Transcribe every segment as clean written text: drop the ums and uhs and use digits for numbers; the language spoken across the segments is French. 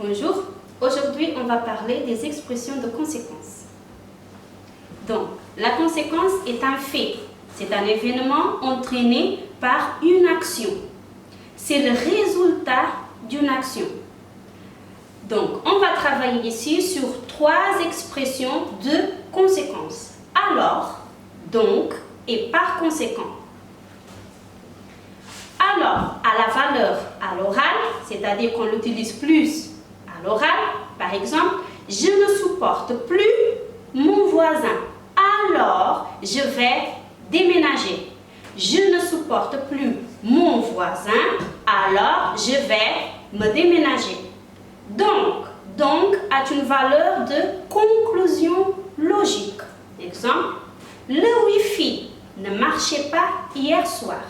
Bonjour, aujourd'hui on va parler des expressions de conséquence. Donc, la conséquence est un fait, c'est un événement entraîné par une action. C'est le résultat d'une action. Donc, on va travailler ici sur 3 expressions de conséquence. Alors, donc et par conséquent. Alors, à la valeur à l'oral, c'est-à-dire qu'on l'utilise plus à l'oral, par exemple, je ne supporte plus mon voisin, alors je vais déménager. Je ne supporte plus mon voisin, alors je vais me déménager. Donc a une valeur de conclusion logique. Exemple, le Wi-Fi ne marchait pas hier soir.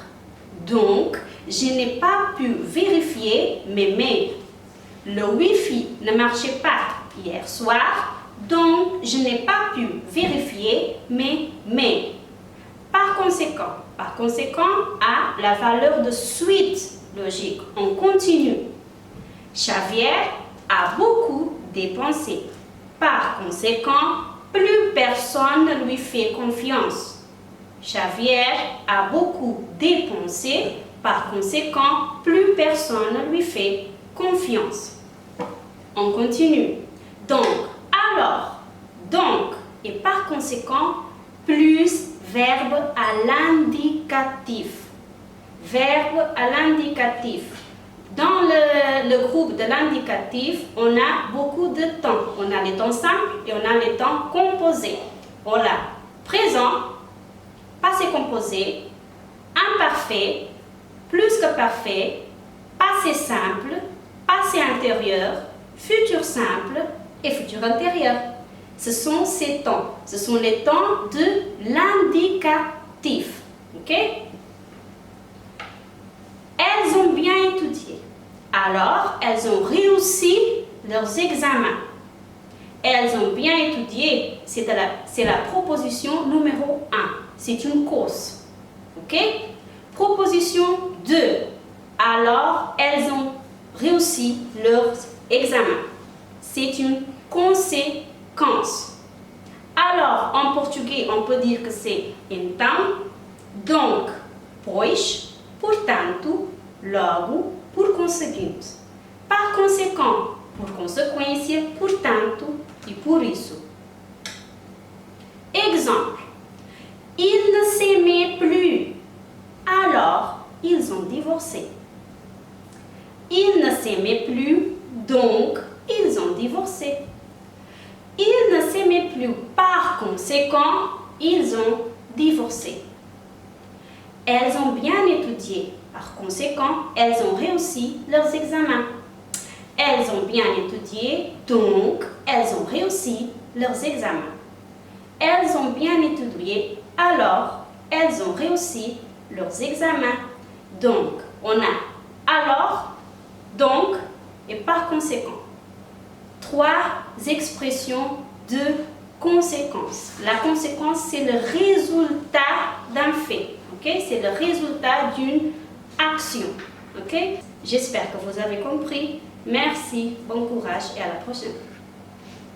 Donc, je n'ai pas pu vérifier mes mails. Le Wi-Fi ne marchait pas hier soir, donc je n'ai pas pu vérifier mes mails. Par conséquent, a la valeur de suite logique. On continue. Xavier a beaucoup dépensé. Par conséquent, plus personne ne lui fait confiance. Xavier a beaucoup dépensé. Par conséquent, plus personne ne lui fait confiance. On continue. Donc, alors, donc et par conséquent, plus verbe à l'indicatif. Verbe à l'indicatif. Dans le groupe de l'indicatif, on a beaucoup de temps. On a les temps simples et on a les temps composés. Voilà. Présent, passé composé, imparfait, plus que parfait, passé simple, passé intérieur, futur simple et futur intérieur. Ce sont ces temps. Ce sont les temps de l'indicatif. Ok? Elles ont bien étudié. Alors, elles ont réussi leurs examens. Elles ont bien étudié. C'est la proposition numéro 1. C'est une cause. Ok? Proposition 2. Alors, elles ont réussi leurs examens. C'est une conséquence. Alors, en portugais, on peut dire que c'est então, donc, pois, portanto, logo, por conseguinte. Par conséquent, por consequência, portanto e por isso. Exemple. Ils ne s'aimaient plus. Alors, ils ont divorcé. Ils ne s'aimaient plus, donc ils ont divorcé. Ils ne s'aimaient plus, par conséquent, ils ont divorcé. Elles ont bien étudié, par conséquent, elles ont réussi leurs examens. Elles ont bien étudié, donc elles ont réussi leurs examens. Elles ont bien étudié, alors elles ont réussi leurs examens. Donc, on a alors, donc et par conséquent. 3 expressions de conséquence. La conséquence, c'est le résultat d'un fait. Okay? C'est le résultat d'une action. Okay? J'espère que vous avez compris. Merci, bon courage et à la prochaine.